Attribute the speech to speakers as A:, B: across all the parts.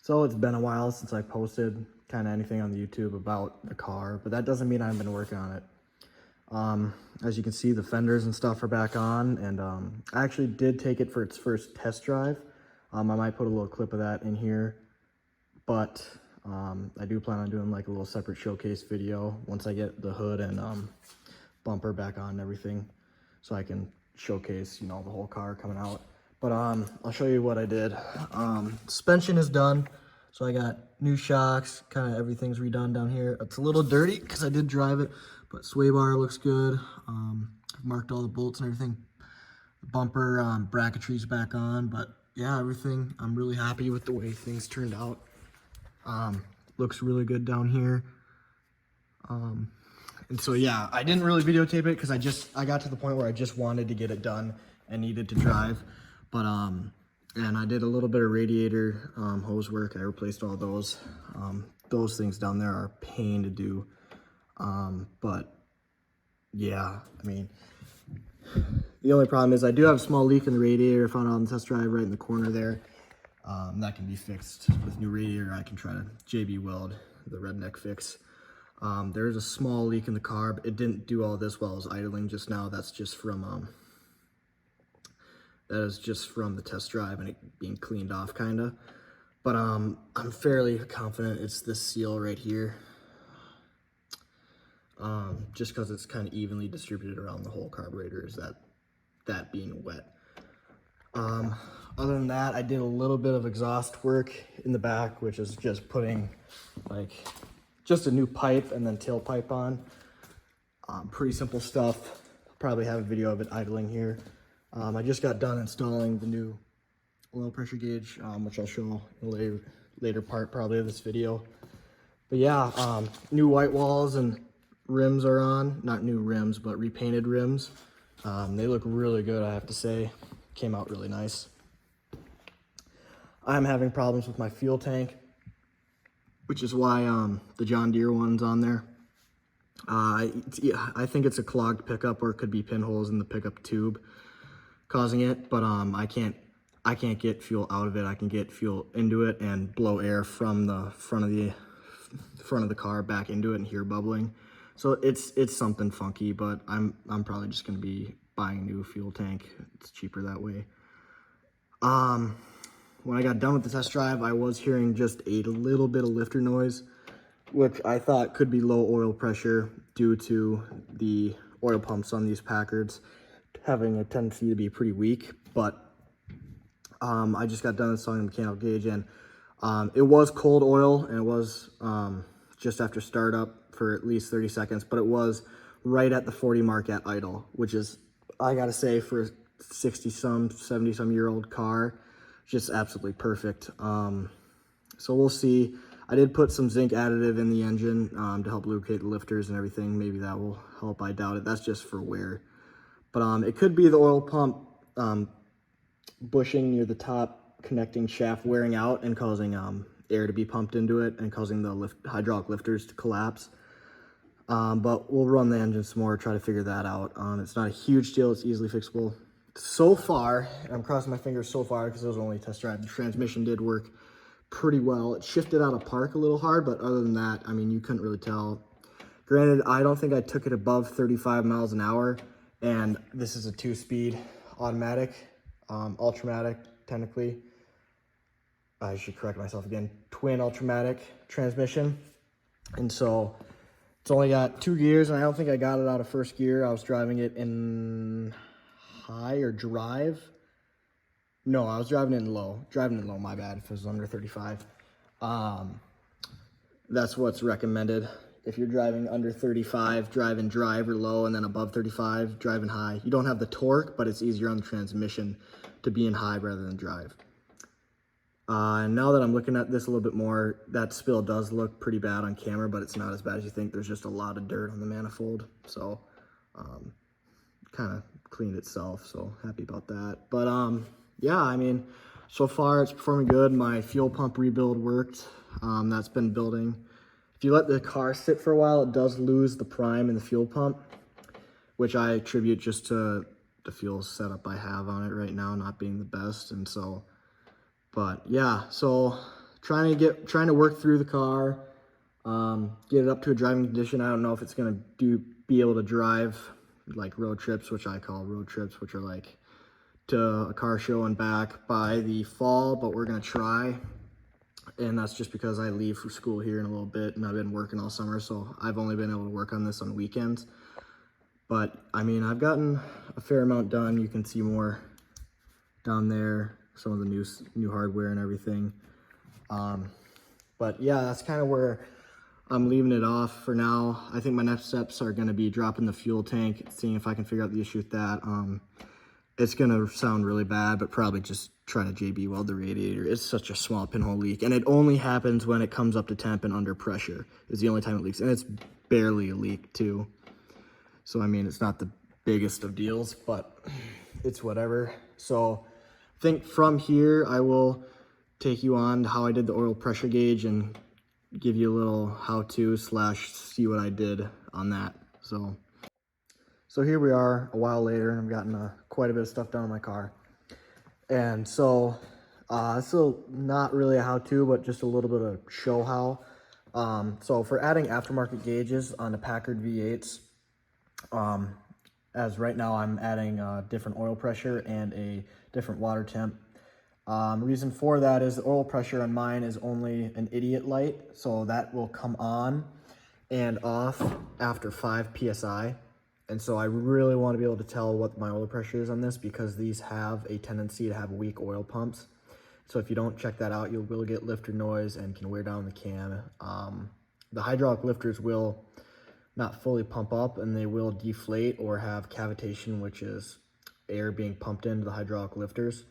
A: So it's been a while since I posted kind of anything on the YouTube about the car, but that doesn't mean I haven't been working on it. As you can see, the fenders and stuff are back on, and I actually did take it for its first test drive. I might put a little clip of that in here, but I do plan on doing like a little separate showcase video once I get the hood and bumper back on and everything, so I can showcase, you know, the whole car coming out. But I'll show you what I did. Suspension is done, so I got new shocks, kind of everything's redone down here. It's a little dirty because I did drive it, but sway bar looks good. I've marked all the bolts and everything. The bumper bracketry's back on, but yeah, everything, I'm really happy with the way things turned out. Looks really good down here. And so yeah, I didn't really videotape it because I got to the point where I just wanted to get it done and needed to drive. But and I did a little bit of radiator hose work. I replaced all those. Those things down there are a pain to do. But yeah, I mean, the only problem is I do have a small leak in the radiator. I found out on the test drive right in the corner there. That can be fixed with new radiator. I can try to JB weld the redneck fix. There is a small leak in the car, but it didn't do all this while I was idling just now. That's just from that is just from the test drive and it being cleaned off, kind of. But I'm fairly confident it's this seal right here. Just because it's kind of evenly distributed around the whole carburetor, is that being wet. Other than that, I did a little bit of exhaust work in the back, which is just putting like just a new pipe and then tailpipe on. Pretty simple stuff. Probably have a video of it idling here. I just got done installing the new oil pressure gauge, which I'll show in a later part probably of this video. But yeah, new white walls and rims are on. Not new rims, but repainted rims. They look really good, I have to say. Came out really nice. I'm having problems with my fuel tank, which is why the John Deere one's on there. I think it's a clogged pickup, or it could be pinholes in the pickup tube causing it, but I can't get fuel out of it. I can get fuel into it and blow air from the front of the car back into it and hear bubbling. So it's something funky, but I'm probably just gonna be buying a new fuel tank. It's cheaper that way. When I got done with the test drive, I was hearing just a little bit of lifter noise, which I thought could be low oil pressure due to the oil pumps on these Packards having a tendency to be pretty weak. But I just got done installing the mechanical gauge, and it was cold oil, and it was just after startup for at least 30 seconds, but it was right at the 40 mark at idle, which is, I gotta say, for a 60-some, 70-some year old car, just absolutely perfect. So we'll see. I did put some zinc additive in the engine to help lubricate the lifters and everything. Maybe that will help. I doubt it. That's just for wear. But it could be the oil pump bushing near the top connecting shaft wearing out and causing air to be pumped into it and causing the hydraulic lifters to collapse. But we'll run the engine some more, try to figure that out. It's not a huge deal. It's easily fixable. So far, I'm crossing my fingers so far because it was only a test drive. The transmission did work pretty well. It shifted out of park a little hard, but other than that, I mean, you couldn't really tell. Granted, I don't think I took it above 35 miles an hour, and this is a 2-speed automatic, Ultramatic, technically. I should correct myself again, twin Ultramatic transmission. And so it's only got 2 gears, and I don't think I got it out of first gear. I was driving it in high or drive. No, I was driving it in low. Driving it low, my bad, if it was under 35. That's what's recommended. If you're driving under 35, drive in drive or low, and then above 35, drive in high. You don't have the torque, but it's easier on the transmission to be in high rather than drive. Now that I'm looking at this a little bit more, that spill does look pretty bad on camera, but it's not as bad as you think. There's just a lot of dirt on the manifold, so kind of cleaned itself, so happy about that. But yeah, I mean, so far it's performing good. My fuel pump rebuild worked. That's been building. If you let the car sit for a while, it does lose the prime in the fuel pump, which I attribute just to the fuel setup I have on it right now not being the best. And so, but yeah, so trying to work through the car, get it up to a driving condition. I don't know if it's gonna be able to drive like road trips, which I call road trips, which are like to a car show and back by the fall, but we're gonna try. And that's just because I leave for school here in a little bit, and I've been working all summer, so I've only been able to work on this on weekends. But I mean, I've gotten a fair amount done. You can see more down there, some of the new hardware and everything. But yeah, that's kind of where I'm leaving it off for now. I think my next steps are going to be dropping the fuel tank, seeing if I can figure out the issue with that. It's going to sound really bad, but probably just try to JB weld the radiator. It's such a small pinhole leak, and it only happens when it comes up to temp and under pressure is the only time it leaks, and it's barely a leak too. So I mean, it's not the biggest of deals, but it's whatever. So I think from here I will take you on to how I did the oil pressure gauge and give you a little how-to / see what I did on that. So here we are a while later, and I've gotten quite a bit of stuff done on my car. And so not really a how-to, but just a little bit of show how. So for adding aftermarket gauges on the Packard V8s, as right now I'm adding different oil pressure and a different water temp. Reason for that is the oil pressure on mine is only an idiot light, so that will come on and off after 5 PSI. And so I really want to be able to tell what my oil pressure is on this, because these have a tendency to have weak oil pumps. So if you don't check that out, you will get lifter noise and can wear down the can. The hydraulic lifters will not fully pump up, and they will deflate or have cavitation, which is air being pumped into the hydraulic lifters.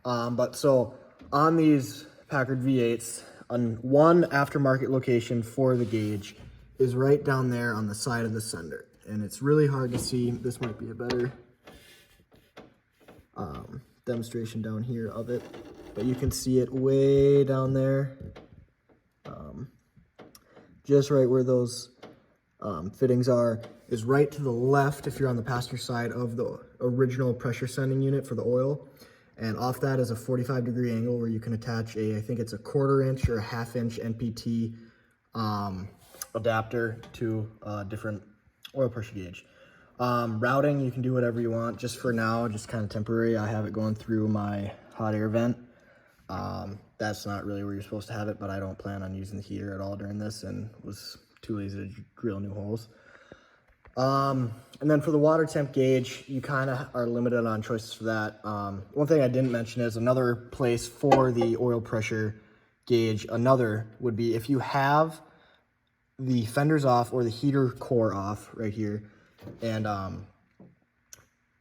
A: But so on these Packard V8s, on one aftermarket location for the gauge is right down there on the side of the sender. And it's really hard to see. This might be a better demonstration down here of it, but you can see it way down there, just right where those fittings are, is right to the left if you're on the passenger side of the original pressure sending unit for the oil. And off that is a 45-degree angle where you can attach I think it's a 1/4 inch or a 1/2 inch NPT adapter to a different oil pressure gauge. Routing, you can do whatever you want. Just for now, just kind of temporary, I have it going through my hot air vent. That's not really where you're supposed to have it, but I don't plan on using the heater at all during this, and was too lazy to drill new holes. And then for the water temp gauge, you kind of are limited on choices for that. One thing I didn't mention is another place for the oil pressure gauge. Another would be if you have the fenders off or the heater core off right here, and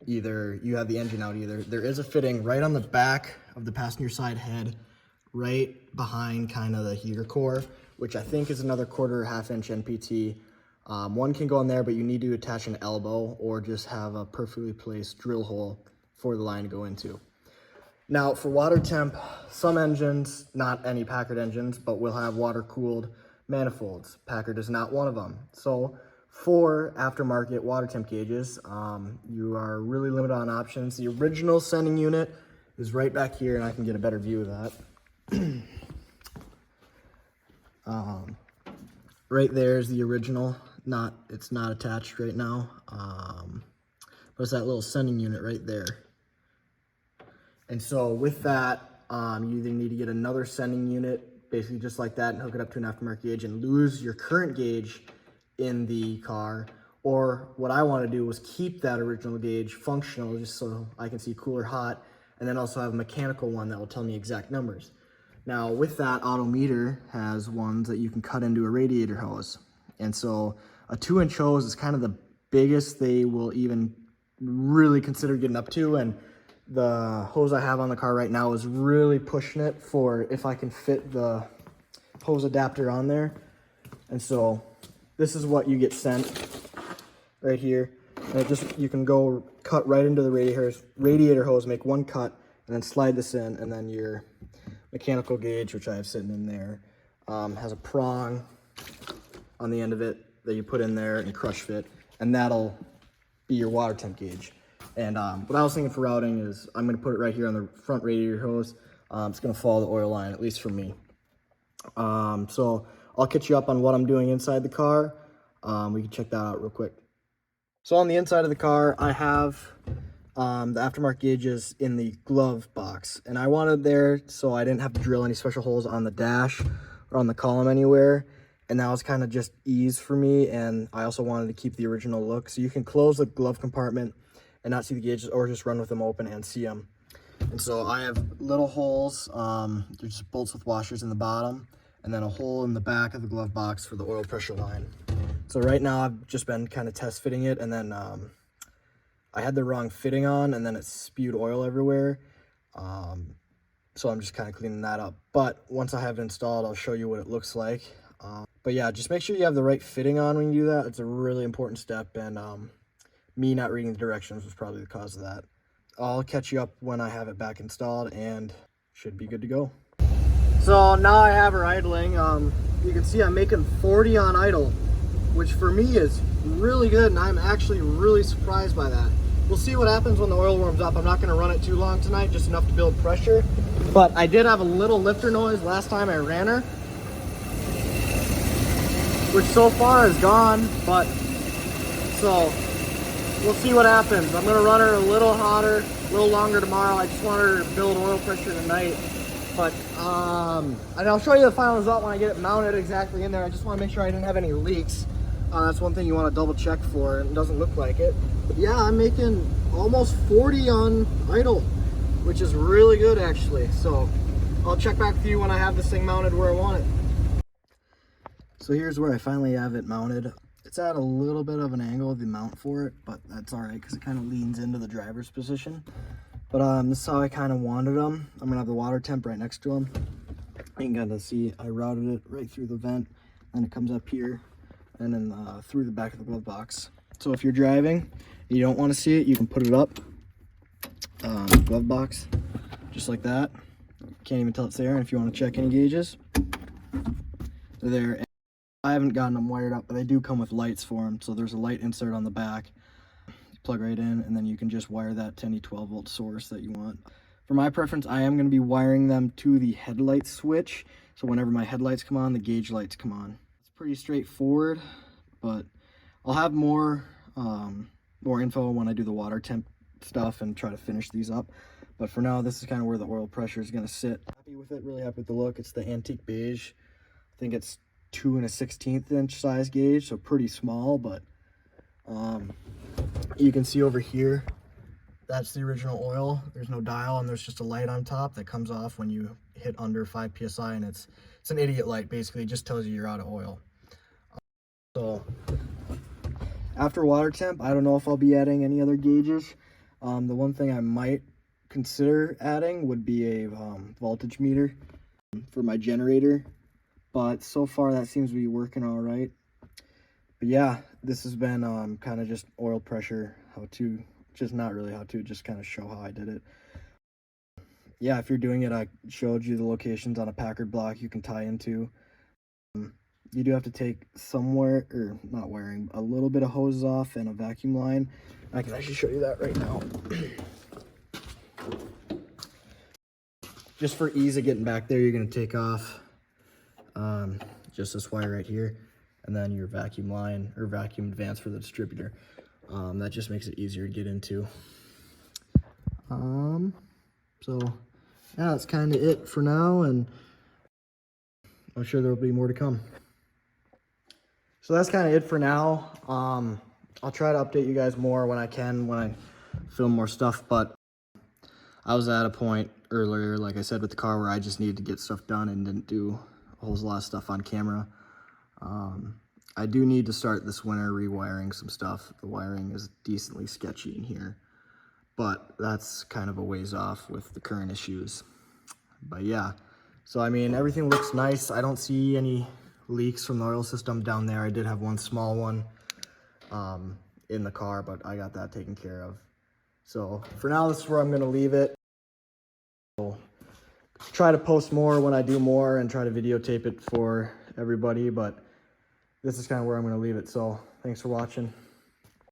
A: either you have the engine out, there is a fitting right on the back of the passenger side head, right behind kind of the heater core, which I think is another 1/4 or 1/2 inch NPT. One can go in there, but you need to attach an elbow or just have a perfectly placed drill hole for the line to go into. Now for water temp, some engines, not any Packard engines, but will have water cooled manifolds. Packard is not one of them. So for aftermarket water temp gauges, you are really limited on options. The original sending unit is right back here, and I can get a better view of that. Right there is the original. It's not attached right now, but it's that little sending unit right there. And so with that, you either need to get another sending unit, basically just like that, and hook it up to an aftermarket gauge and lose your current gauge in the car. Or what I want to do was keep that original gauge functional, just so I can see cool or hot, and then also have a mechanical one that will tell me exact numbers. Now with that, Autometer has ones that you can cut into a radiator hose. And so a 2-inch hose is kind of the biggest they will even really consider getting up to. And the hose I have on the car right now is really pushing it for if I can fit the hose adapter on there. And so this is what you get sent right here. And you can go cut right into the radiator hose, make one cut, and then slide this in, and then your mechanical gauge, which I have sitting in there, has a prong on the end of it that you put in there and crush fit, and that'll be your water temp gauge. And what I was thinking for routing is I'm going to put it right here on the front radiator hose. It's going to follow the oil line, at least for me. So I'll catch you up on what I'm doing inside the car. We can check that out real quick. So on the inside of the car, I have the aftermarket gauges in the glove box, and I wanted there so I didn't have to drill any special holes on the dash or on the column anywhere. And that was kind of just ease for me, and I also wanted to keep the original look. So you can close the glove compartment and not see the gauges, or just run with them open and see them. And so I have little holes, there's just bolts with washers in the bottom, and then a hole in the back of the glove box for the oil pressure line. So right now I've just been kind of test fitting it, and then I had the wrong fitting on, and then it spewed oil everywhere. So I'm just kind of cleaning that up. But once I have it installed, I'll show you what it looks like. But yeah, just make sure you have the right fitting on when you do that. It's a really important step, and me not reading the directions was probably the cause of that. I'll catch you up when I have it back installed, and should be good to go. So now I have her idling. You can see I'm making 40 on idle, which for me is really good, and I'm actually really surprised by that. We'll see what happens when the oil warms up. I'm not going to run it too long tonight, just enough to build pressure. But I did have a little lifter noise last time I ran her, which so far is gone, but so we'll see what happens. I'm gonna run her a little hotter, a little longer tomorrow. I just want her to build oil pressure tonight. But and I'll show you the final result when I get it mounted exactly in there. I just want to make sure I didn't have any leaks. That's one thing you want to double check for. It doesn't look like it. But yeah, I'm making almost 40 on idle, which is really good actually. So I'll check back with you when I have this thing mounted where I want it. So here's where I finally have it mounted. It's at a little bit of an angle, the mount for it, but that's all right because it kind of leans into the driver's position. But this is how I kind of wanted them. I'm gonna have the water temp right next to them. You can kind of see I routed it right through the vent, and it comes up here, and then through the back of the glove box. So if you're driving and you don't want to see it, you can put it up, glove box, just like that. Can't even tell it's there. And if you want to check any gauges, they're there. I haven't gotten them wired up, but they do come with lights for them. So there's a light insert on the back. You plug right in, and then you can just wire that to any 12-volt source that you want. For my preference, I am going to be wiring them to the headlight switch. So whenever my headlights come on, the gauge lights come on. It's pretty straightforward, but I'll have more info when I do the water temp stuff and try to finish these up. But for now, this is kind of where the oil pressure is going to sit. Happy with it, really happy with the look. It's the antique beige. I think it's 2 1/16 inch size gauge, so pretty small, but you can see over here, that's the original oil. There's no dial, and there's just a light on top that comes off when you hit under 5 psi, and it's an idiot light. Basically, it just tells you you're out of oil. So after water temp, I don't know if I'll be adding any other gauges. The one thing I might consider adding would be a voltage meter for my generator. But so far that seems to be working all right. But yeah, this has been kind of just oil pressure how-to, just not really how-to, just kind of show how I did it. Yeah, if you're doing it, I showed you the locations on a Packard block you can tie into. You do have to take somewhere, or not wearing, a little bit of hose off and a vacuum line. I can actually show you that right now. Just for ease of getting back there, you're going to take off just this wire right here, and then your vacuum line or vacuum advance for the distributor. That just makes it easier to get into. So yeah, that's kind of it for now, and I'm sure there will be more to come. So that's kind of it for now. I'll try to update you guys more when I can, when I film more stuff, but I was at a point earlier, like I said, with the car where I just needed to get stuff done and didn't do a whole lot of stuff on camera. I do need to start this winter rewiring some stuff. The wiring is decently sketchy in here, but that's kind of a ways off with the current issues. But yeah, so I mean, everything looks nice. I don't see any leaks from the oil system down there. I did have one small one in the car, but I got that taken care of. So for now, this is where I'm going to leave it. I'll try to post more when I do more and try to videotape it for everybody, but this is kind of where I'm going to leave it. So thanks for watching.